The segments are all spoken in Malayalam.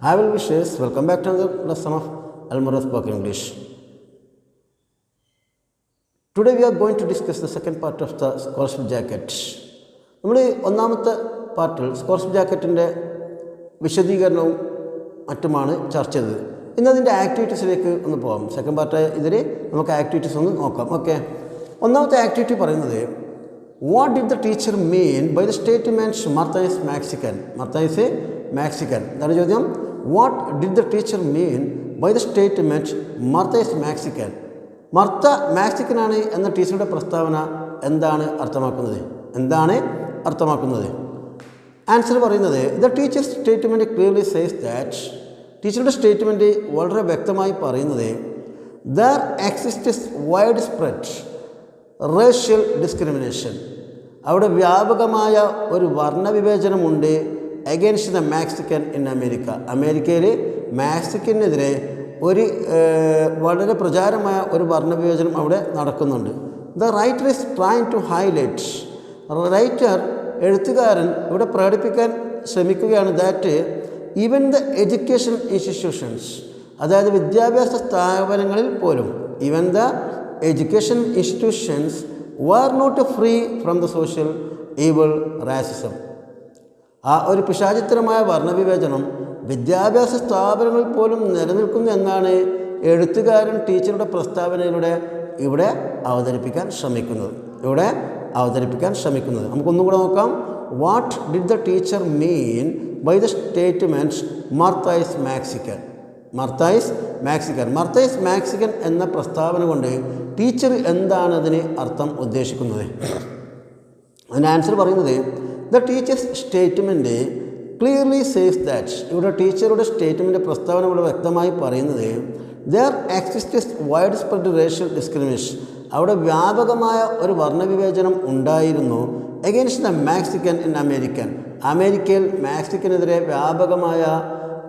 Hi, well wishes. Welcome back to another lesson of Almora Spoken English. Today we are going to discuss the second part of the scholarship jacket. നമ്മൾ ഒന്നാമത്തെ പാർട്ടിൽ സ്കോളർഷിപ്പ് ജാക്കറ്റിൻ്റെ വിശദീകരണവും മറ്റുമാണ് ചർച്ച ചെയ്തത്. ഇന്ന് അതിൻ്റെ ആക്ടിവിറ്റീസിലേക്ക് ഒന്ന് പോകാം. സെക്കൻഡ് പാർട്ട് ഇതിൽ നമുക്ക് ആക്ടിവിറ്റീസ് ഒന്ന് നോക്കാം. ഓക്കെ, ഒന്നാമത്തെ ആക്ടിവിറ്റി പറയുന്നത് what did the teacher mean by the statement Martha is Mexican. Martha is Mexican എന്താണ് ചോദ്യം? What did the teacher mean by the statement Martha is Mexican. Martha മാക്സിക്കനാണ് എന്ന ടീച്ചറുടെ പ്രസ്താവന എന്താണ് അർത്ഥമാക്കുന്നത്? ആൻസർ പറയുന്നത് the teacher's statement clearly says that. ടീച്ചറുടെ സ്റ്റേറ്റ്മെൻറ്റ് വളരെ വ്യക്തമായി പറയുന്നത് there exists widespread racial discrimination. അവിടെ വ്യാപകമായ ഒരു വർണ്ണവിവേചനമുണ്ട് against the Mexican in America. അമേരിക്കയിൽ മാക്സിക്കനെതിരെ ഒരു വളരെ പ്രചാരമായ ഒരു വർണ്ണവിവേചനം അവിടെ നടക്കുന്നുണ്ട്. The writer is trying to highlight. എഴുത്തുകാരൻ ഇവിടെ പ്രകടിപ്പിക്കാൻ ശ്രമിക്കുകയാണ് that even the education institutions, അതായത് വിദ്യാഭ്യാസ സ്ഥാപനങ്ങളിൽ പോലും even the education institutions were not free from the social evil racism. ആ ഒരു പിശാചിത്രമായ വർണ്ണവിവേചനം വിദ്യാഭ്യാസ സ്ഥാപനങ്ങളിൽ പോലും നിലനിൽക്കുന്നു എന്നാണ് എഴുത്തുകാരൻ ടീച്ചറുടെ പ്രസ്താവനയിലൂടെ ഇവിടെ അവതരിപ്പിക്കാൻ ശ്രമിക്കുന്നത്. നമുക്കൊന്നും കൂടെ നോക്കാം. What did the teacher mean by the statement Martha is Mexican. Martha is Mexican എന്ന പ്രസ്താവന കൊണ്ട് ടീച്ചർ എന്താണ് അതിന് അർത്ഥം ഉദ്ദേശിക്കുന്നത്? അതിന് ആൻസർ പറയുന്നത് the teacher's statement clearly says that. ഇവിടെ ടീച്ചറുടെ സ്റ്റേറ്റ്മെൻറ്റ് പ്രസ്താവന ഇവിടെ വ്യക്തമായി പറയുന്നത് there exists widespread racial discrimination. അവിടെ വ്യാപകമായ ഒരു വർണ്ണവിവേചനം ഉണ്ടായിരുന്നു എഗെയിൻസ്റ്റ് ദ മാക്സിക്കൻ ഇൻ അമേരിക്കയിൽ മാക്സിക്കനെതിരെ വ്യാപകമായ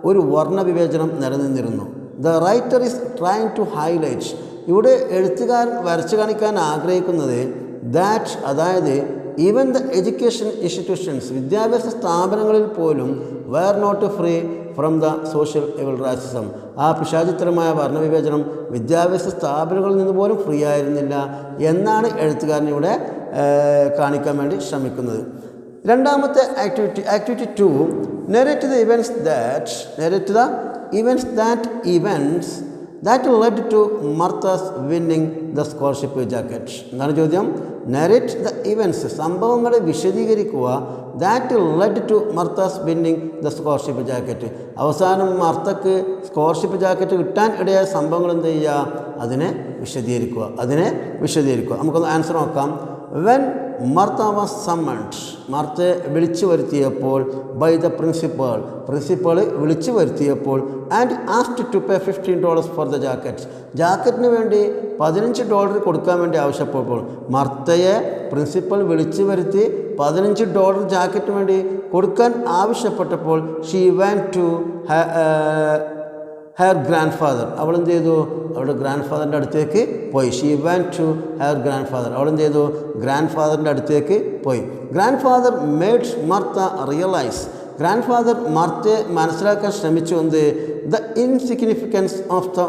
ഒരു വർണ്ണവിവേചനം നിലനിന്നിരുന്നു. The writer is trying to highlight. ഇവിടെ എഴുത്തുകാരൻ വരച്ചു കാണിക്കാൻ ആഗ്രഹിക്കുന്നത് ദാറ്റ്, അതായത് ഈവൻ ദ എഡ്യൂക്കേഷൻ ഇൻസ്റ്റിറ്റ്യൂഷൻസ്, വിദ്യാഭ്യാസ സ്ഥാപനങ്ങളിൽ പോലും were not free from the social evil racism. ആ പിശാചിത്രമായ വർണ്ണവിവേചനം വിദ്യാഭ്യാസ സ്ഥാപനങ്ങളിൽ നിന്ന് പോലും ഫ്രീ ആയിരുന്നില്ല എന്നാണ് എഴുത്തുകാരൻ ഇവിടെ കാണിക്കാൻ വേണ്ടി ശ്രമിക്കുന്നത്. രണ്ടാമത്തെ activity 2, narrate the events that led to Martha's winning the scholarship jacket. എന്താണ് ചോദ്യം? narrate the events, സംഭവങ്ങളെ വിശദീകരിക്കുക, that led to Martha's winning the scholarship jacket. അവസാനം മർത്തക്ക് സ്കോളർഷിപ്പ് ജാക്കറ്റ് കിട്ടാൻ ഇടയായ സംഭവങ്ങൾ എന്ത് ചെയ്യുക? അതിനെ വിശദീകരിക്കുക. നമുക്കൊന്ന് ആൻസർ നോക്കാം. വെൻ മർത്ത വാസ് സമ്മൺഡ്, മർത്തയെ വിളിച്ചു വരുത്തിയപ്പോൾ ബൈ ദ പ്രിൻസിപ്പൾ വിളിച്ചു വരുത്തിയപ്പോൾ and asked to pay $15 for the ജാക്കറ്റിന് വേണ്ടി $15 കൊടുക്കാൻ വേണ്ടി ആവശ്യപ്പെട്ടപ്പോൾ, മർത്തയെ പ്രിൻസിപ്പൾ വിളിച്ചു വരുത്തി $15 ജാക്കറ്റിന് വേണ്ടി കൊടുക്കാൻ ആവശ്യപ്പെട്ടപ്പോൾ she went to her grandfather, അവൾ എന്ത് ചെയ്തു? അവളുടെ ഗ്രാൻഡ് ഫാദറിൻ്റെ അടുത്തേക്ക് പോയി. She went to her grandfather, അവൾ എന്ത് ചെയ്തു? ഗ്രാൻഡ് ഫാദറിൻ്റെ അടുത്തേക്ക് പോയി. Grandfather made Martha realise, grandfather മർത്തയെ മനസ്സിലാക്കാൻ ശ്രമിച്ചു എന്ത്? The insignificance of the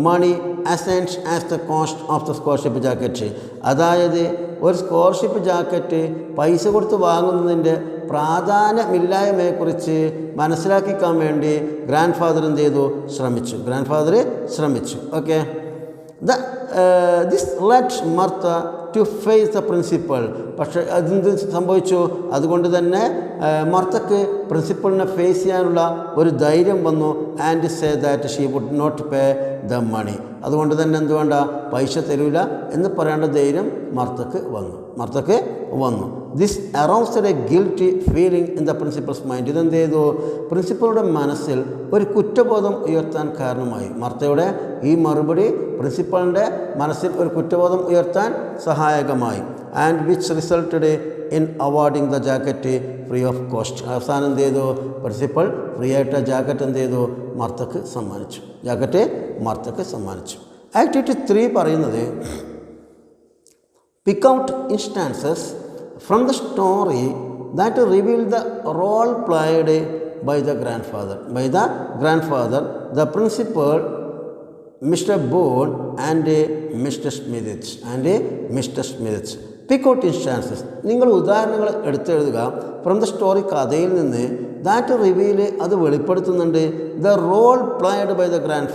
money assigned as the cost of the scholarship jacket. അതായത് ഒരു സ്കോളർഷിപ്പ് ജാക്കറ്റ് പൈസ കൊടുത്ത് വാങ്ങുന്നതിൻ്റെ പ്രാധാന്യമില്ലായ്മയെക്കുറിച്ച് മനസ്സിലാക്കിക്കാൻ വേണ്ടി ഗ്രാൻഡ് ഫാദർ എന്ത് ചെയ്തു? ശ്രമിച്ചു. Okay, this let Martha to face the principal. പക്ഷേ അതെന്ത് സംഭവിച്ചു? അതുകൊണ്ട് തന്നെ മർത്തക്ക് പ്രിൻസിപ്പളിനെ ഫേസ് ചെയ്യാനുള്ള ഒരു ധൈര്യം വന്നു. And say that she would not pay the money. അതുകൊണ്ട് തന്നെ എന്ത് വേണ്ട? പൈസ തരൂല എന്ന് പറയേണ്ട ധൈര്യം മർത്തക്ക് വന്നു. This aroused A guilty feeling in the principles mind. ഇതെന്ത് ചെയ്തു? പ്രിൻസിപ്പളുടെ മനസ്സിൽ ഒരു കുറ്റബോധം ഉയർത്താൻ കാരണമായി. മർത്തയുടെ ഈ മറുപടി പ്രിൻസിപ്പളിൻ്റെ മനസ്സിൽ ഒരു കുറ്റബോധം ഉയർത്താൻ സഹായകമായി. And which resulted in awarding the jacket free of cost. അവസാനം എന്ത് ചെയ്തു? പ്രിൻസിപ്പൾ ഫ്രീ ആയിട്ട് ജാക്കറ്റ് എന്ത് ചെയ്തു? മർത്തക്ക് സമ്മാനിച്ചു. ആക്ടിവിറ്റി 3 പറയുന്നത് pick out instances from the story that reveal the role played by the grandfather. By the grandfather, the principal, Mr. Boone and Mr. Smith. And Mr. Smith. Pick out instances. നിങ്ങൾ ഉദാഹരണങ്ങൾ എടുത്തെഴുതുക. ഫ്രം ദ സ്റ്റോറി, കഥയിൽ നിന്ന്. ദാറ്റ് റിവീൽ, അത് വെളിപ്പെടുത്തുന്നുണ്ട് the role played by the ഗ്രാൻഡ്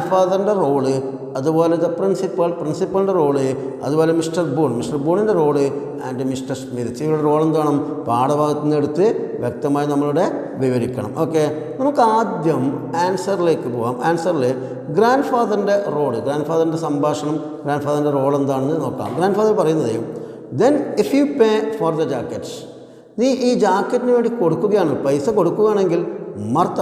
ഫാദറിൻ്റെ റോള്, അതുപോലെ ദ പ്രിൻസിപ്പളിൻ്റെ റോള്, അതുപോലെ മിസ്റ്റർ ബൂണിൻ്റെ റോള് ആൻഡ് മിസ്റ്റർ സ്മിത്ത്. ഇവരുടെ റോൾ എന്താണ് പാഠഭാഗത്തു നിന്ന് എടുത്ത് വ്യക്തമായി നമ്മളുടെ വിവരിക്കണം. ഓക്കെ, നമുക്ക് ആദ്യം ആൻസറിലേക്ക് പോകാം. ആൻസറിൽ ഗ്രാൻഡ് ഫാദറിൻ്റെ റോള്, ഗ്രാൻഡ് ഫാദറിൻ്റെ സംഭാഷണം, ഗ്രാൻഡ് ഫാദറിൻ്റെ റോൾ എന്താണെന്ന് നോക്കാം. ഗ്രാൻഡ് ഫാദർ പറയുന്നത്, then if you pay for the jackets, നീ ഈ ജാക്കറ്റിന് വേണ്ടി കൊടുക്കുകയാണ്, പൈസ കൊടുക്കുകയാണെങ്കിൽ, Martha,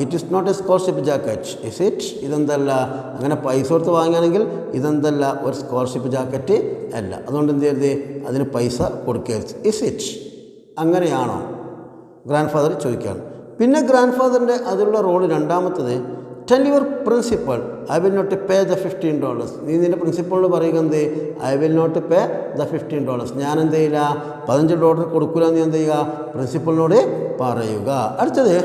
it is not a scholarship jacket, is it? ഇതെന്തല്ല, അങ്ങനെ പൈസ കൊടുത്ത് വാങ്ങുകയാണെങ്കിൽ ഇതെന്തല്ല, ഒരു സ്കോളർഷിപ്പ് ജാക്കറ്റ് അല്ല. അതുകൊണ്ട് എന്ത് ചെയ്യരുത്, അതിന് പൈസ കൊടുക്കരുത്. Is it? അങ്ങനെയാണോ? ഗ്രാൻഡ് ഫാദർ ചോദിക്കുകയാണ്. പിന്നെ ഗ്രാൻഡ് ഫാദറിൻ്റെ അതിലുള്ള റോള് രണ്ടാമത്തത്, tell your principal I will not pay the $15. നീ നിൻ്റെ പ്രിൻസിപ്പളിനോട് പറയുക എന്ത്, I will not pay the $15. ഞാൻ എന്ത് ചെയ്യില്ല, $15 കൊടുക്കില്ല. നീ എന്ത് ചെയ്യുക, പ്രിൻസിപ്പളിനോട് പറയുക. അടുത്തത്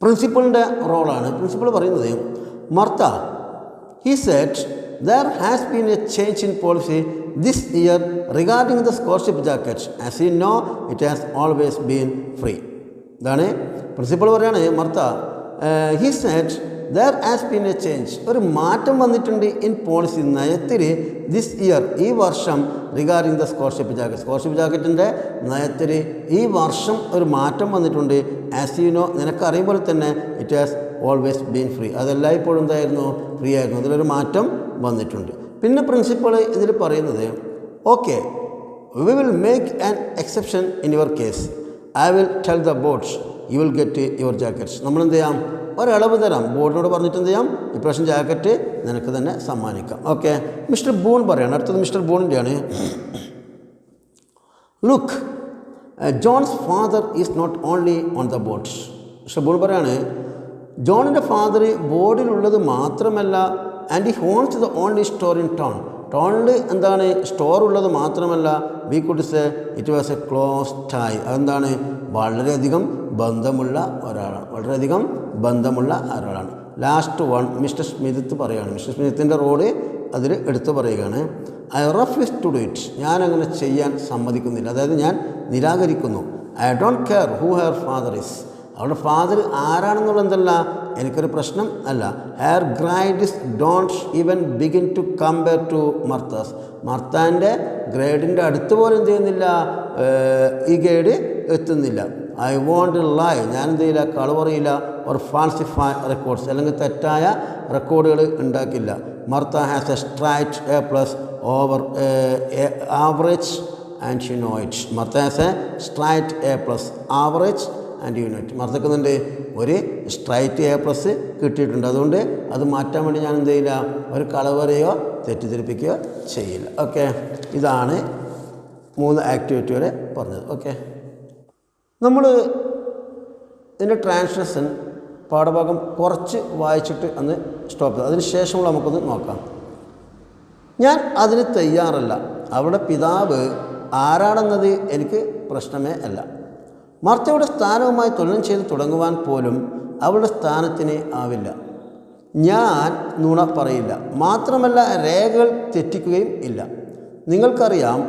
പ്രിൻസിപ്പളിൻ്റെ റോളാണ്. പ്രിൻസിപ്പൾ പറയുന്നത്, Martha, he said there has been a change in policy this year regarding the scholarship jackets. As you know, it has always been free. ഇതാണ് പ്രിൻസിപ്പൾ പറയാണ്, Martha, he said there has been a change, ഒരു മാറ്റം വന്നിട്ടുണ്ട് ഇൻ പോളിസി, നയത്തിൽ, ദിസ് ഇയർ, ഈ വർഷം, റിഗാർഡിങ് ദ സ്കോളർഷിപ്പ് ജാക്കറ്റിൻ്റെ നയത്തിൽ ഈ വർഷം ഒരു മാറ്റം വന്നിട്ടുണ്ട്. ആസ് യു നോ, നിനക്കറിയുമ്പോൾ തന്നെ, it has always been free, അതെല്ലായ്പ്പോഴും എന്തായിരുന്നു, ഫ്രീ ആയിരുന്നു. അതിലൊരു മാറ്റം വന്നിട്ടുണ്ട്. പിന്നെ പ്രിൻസിപ്പൾ ഇതിൽ പറയുന്നത്, okay, we will make an exception in your case, I will tell the boards you will get your jackets. നമ്മളെന്ത് ചെയ്യാം, ഒരളവ് തരാം, ബോർഡിനോട് പറഞ്ഞിട്ട് എന്ത് ചെയ്യാം, ഇപ്രാവശ്യം ജാക്കറ്റ് നിനക്ക് തന്നെ സമ്മാനിക്കാം. ഓക്കെ, മിസ്റ്റർ ബൂൺ പറയാണ്. അടുത്തത് മിസ്റ്റർ ബൂണിൻ്റെയാണ്. Look, John's father is not only on the boards. Mister Boone പറയാണ്, ജോണിൻ്റെ ഫാദർ ബോർഡിലുള്ളത് മാത്രമല്ല, and he owns the only store in ടൗണിൽ എന്താണ് സ്റ്റോർ ഉള്ളത് മാത്രമല്ല, we could say it was a close tie, അതെന്താണ്, വളരെയധികം ബന്ധമുള്ള ഒരാളാണ്. ലാസ്റ്റ് വൺ മിസ്റ്റർ സ്മിത്ത് പറയുകയാണ്. മിസ്റ്റർ സ്മിത്തിൻ്റെ റോള് അതിൽ എടുത്തു പറയുകയാണ്. I refuse to do it, ഞാനങ്ങനെ ചെയ്യാൻ സമ്മതിക്കുന്നില്ല, അതായത് ഞാൻ നിരാകരിക്കുന്നു. I don't care who her father is, അവളുടെ ഫാദർ ആരാണെന്നുള്ളതല്ല എനിക്കൊരു പ്രശ്നം അല്ല. Her grades don't even begin to compare to Martha's, മർത്താൻ്റെ ഗ്രേഡിൻ്റെ അടുത്ത് പോലും എന്ത് ചെയ്യുന്നില്ല, ഈ ഗ്രേഡ് എത്തുന്നില്ല. ഐ വോണ്ട് ലൈ, ഞാൻ എന്ത് ചെയ്യില്ല, കളവ് പറയില്ല. ഓർ ഫാൾസിഫൈ റെക്കോർഡ്സ്, അല്ലെങ്കിൽ തെറ്റായ റെക്കോർഡുകൾ ഉണ്ടാക്കില്ല. Martha has a straight A+ over average and she know it. Martha has a straight A+ average and unit. മർത്തക്കുന്നുണ്ട് ഒരു സ്ട്രൈറ്റ് A+ കിട്ടിയിട്ടുണ്ട്. അതുകൊണ്ട് അത് മാറ്റാൻ വേണ്ടി ഞാൻ എന്ത് ചെയ്യില്ല, ഒരു കളവ് പറയുകയോ തെറ്റിദ്ധരിപ്പിക്കുകയോ ചെയ്യില്ല. ഓക്കെ, ഇതാണ് 3 ആക്ടിവിറ്റി വരെ പറഞ്ഞത്. ഓക്കെ, നമ്മൾ ഇതിൻ്റെ ട്രാൻസ്ലേഷൻ പാഠഭാഗം കുറച്ച് വായിച്ചിട്ട് അന്ന് സ്റ്റോപ്പ് ചെയ്തു. അതിന് ശേഷമുള്ള നമുക്കൊന്ന് നോക്കാം. ഞാൻ അതിന് തയ്യാറല്ല, അവളുടെ പിതാവ് ആരാണെന്നത് എനിക്ക് പ്രശ്നമേ അല്ല. മർത്തയുടെ സ്ഥാനവുമായി തുലനം ചെയ്ത് തുടങ്ങുവാൻ പോലും അവളുടെ സ്ഥാനത്തിന് ആവില്ല. ഞാൻ നുണ പറയില്ല, മാത്രമല്ല രേഖകൾ തെറ്റിക്കുകയും ഇല്ല. നിങ്ങൾക്കറിയാം,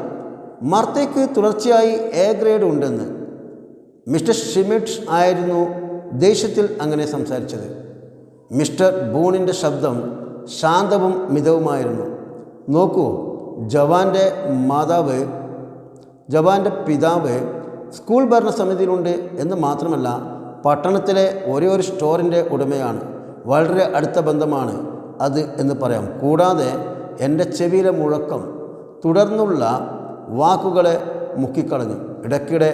മർത്തയ്ക്ക് തുടർച്ചയായി A ഗ്രേഡ് ഉണ്ടെന്ന്. മിസ്റ്റർ ഷിമിറ്റ് ആയിരുന്നു ദേഷ്യത്തിൽ അങ്ങനെ സംസാരിച്ചത്. മിസ്റ്റർ ബൂണിൻ്റെ ശബ്ദം ശാന്തവും മിതവുമായിരുന്നു. നോക്കൂ, ജവാൻ്റെ പിതാവ് സ്കൂൾ ഭരണസമിതിയിലുണ്ട് എന്ന് മാത്രമല്ല, പട്ടണത്തിലെ ഒരേ ഒരു സ്റ്റോറിൻ്റെ ഉടമയാണ്. വളരെ അടുത്ത ബന്ധമാണ് അത് എന്ന് പറയാം. കൂടാതെ എൻ്റെ ചെവിയിലെ മുഴക്കം തുടർന്നുള്ള വാക്കുകളെ മുക്കിക്കളഞ്ഞു. ഇടയ്ക്കിടെ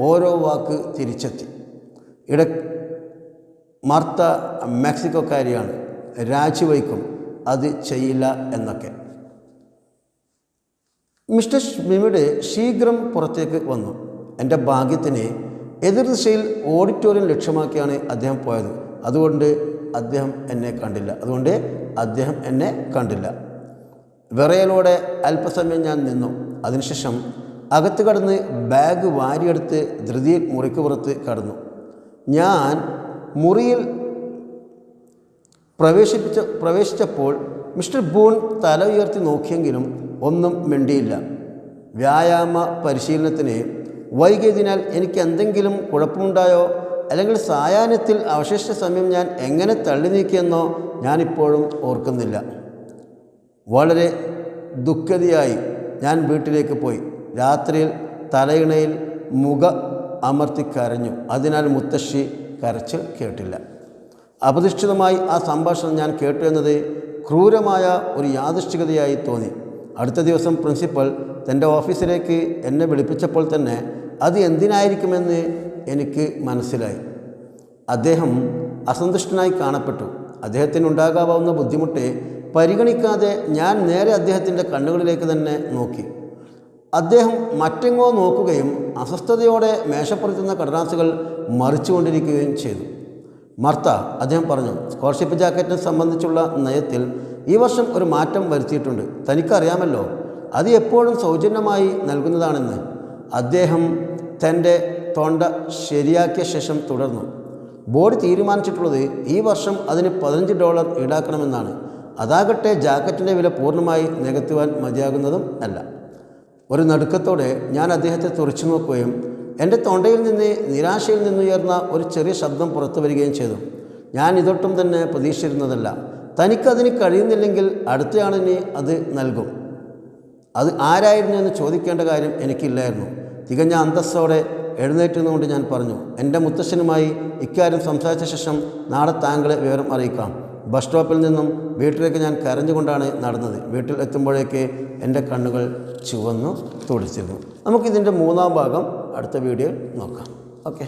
ഓരോ വാക്ക് തിരിച്ചെത്തി. മർത്ത മെക്സിക്കോക്കാരിയാണ്, രാജിവയ്ക്കും, അത് ചെയ്യില്ല എന്നൊക്കെ. മിസ്റ്റർ സ്മിമിഡ് ശീഘ്രം പുറത്തേക്ക് വന്നു. എൻ്റെ ഭാഗ്യത്തിന് എതിർദിശയിൽ ഓഡിറ്റോറിയം ലക്ഷ്യമാക്കിയാണ് അദ്ദേഹം പോയത്. അതുകൊണ്ട് അദ്ദേഹം എന്നെ കണ്ടില്ല. വിറയലോടെ അല്പസമയം ഞാൻ നിന്നു. അതിനുശേഷം അകത്ത് കടന്ന് ബാഗ് വാരിയെടുത്ത് ധൃതിയിൽ മുറിക്ക് പുറത്ത് കടന്നു. ഞാൻ മുറിയിൽ പ്രവേശിച്ചപ്പോൾ മിസ്റ്റർ ബൂൺ തല ഉയർത്തി നോക്കിയെങ്കിലും ഒന്നും മിണ്ടിയില്ല. വ്യായാമ പരിശീലനത്തിന് വൈകിയതിനാൽ എനിക്ക് എന്തെങ്കിലും കുഴപ്പമുണ്ടായോ, അല്ലെങ്കിൽ സായാഹ്നത്തിൽ അവശിഷ്ട സമയം ഞാൻ എങ്ങനെ തള്ളി നീക്കിയെന്നോ ഞാനിപ്പോഴും ഓർക്കുന്നില്ല. വളരെ ദുഃഖിതയായി ഞാൻ വീട്ടിലേക്ക് പോയി. രാത്രിയിൽ തലയിണയിൽ മുഖ അമർത്തി കരഞ്ഞു. അതിനാൽ മുത്തശ്ശി കരച്ചിൽ കേട്ടില്ല. അപ്രതീക്ഷിതമായി ആ സംഭാഷണം ഞാൻ കേട്ടു എന്നത് ക്രൂരമായ ഒരു യാദൃശ്ചികതയായി തോന്നി. അടുത്ത ദിവസം പ്രിൻസിപ്പൽ തൻ്റെ ഓഫീസിലേക്ക് എന്നെ വിളിപ്പിച്ചപ്പോൾ തന്നെ അത് എന്തിനായിരിക്കുമെന്ന് എനിക്ക് മനസ്സിലായി. അദ്ദേഹം അസന്തുഷ്ടനായി കാണപ്പെട്ടു. അദ്ദേഹത്തിനുണ്ടാകാവുന്ന ബുദ്ധിമുട്ട് പരിഗണിക്കാതെ ഞാൻ നേരെ അദ്ദേഹത്തിൻ്റെ കണ്ണുകളിലേക്ക് തന്നെ നോക്കി. അദ്ദേഹം മറ്റെങ്ങോ നോക്കുകയും അസ്വസ്ഥതയോടെ മേശപ്പുറത്തുന്ന കടലാസുകൾ മറിച്ചുകൊണ്ടിരിക്കുകയും ചെയ്തു. മർത്ത, അദ്ദേഹം പറഞ്ഞു, സ്കോളർഷിപ്പ് ജാക്കറ്റിനെ സംബന്ധിച്ചുള്ള നയത്തിൽ ഈ വർഷം ഒരു മാറ്റം വരുത്തിയിട്ടുണ്ട്. തനിക്കറിയാമല്ലോ, അത് എപ്പോഴും സൗജന്യമായി നൽകുന്നതാണെന്ന്. അദ്ദേഹം തൻ്റെ തൊണ്ട ശരിയാക്കിയ ശേഷം തുടർന്നു. ബോർഡ് തീരുമാനിച്ചിട്ടുള്ളത് ഈ വർഷം അതിന് $15 ഈടാക്കണമെന്നാണ്. അതാകട്ടെ ജാക്കറ്റിൻ്റെ വില പൂർണ്ണമായി നികത്തുവാൻ മതിയാകുന്നതും അല്ല. ഒരു നടുക്കത്തോടെ ഞാൻ അദ്ദേഹത്തെ തുറച്ചു നോക്കുകയും എൻ്റെ തൊണ്ടയിൽ നിന്ന് നിരാശയിൽ നിന്നുയർന്ന ഒരു ചെറിയ ശബ്ദം പുറത്തു വരികയും ചെയ്തു. ഞാൻ ഇതൊട്ടും തന്നെ പ്രതീക്ഷിച്ചിരുന്നതല്ല. തനിക്കതിന് കഴിയുന്നില്ലെങ്കിൽ അടുത്തയാളിന് അത് നൽകും. അത് ആരായിരുന്നു എന്ന് ചോദിക്കേണ്ട കാര്യം എനിക്കില്ലായിരുന്നു. തികഞ്ഞ അന്തസ്സോടെ എഴുന്നേറ്റുന്നുകൊണ്ട് ഞാൻ പറഞ്ഞു, എൻ്റെ മുത്തശ്ശനുമായി ഇക്കാര്യം സംസാരിച്ച ശേഷം നാളെ താങ്കളെ വിവരം അറിയിക്കാം. ബസ് സ്റ്റോപ്പിൽ നിന്നും വീട്ടിലേക്ക് ഞാൻ കരഞ്ഞുകൊണ്ടാണ് നടന്നത്. വീട്ടിൽ എത്തുമ്പോഴേക്ക് എൻ്റെ കണ്ണുകൾ ചുവന്നു തുടിച്ചിരുന്നു. നമുക്കിതിൻ്റെ മൂന്നാം ഭാഗം അടുത്ത വീഡിയോയിൽ നോക്കാം. ഓക്കെ.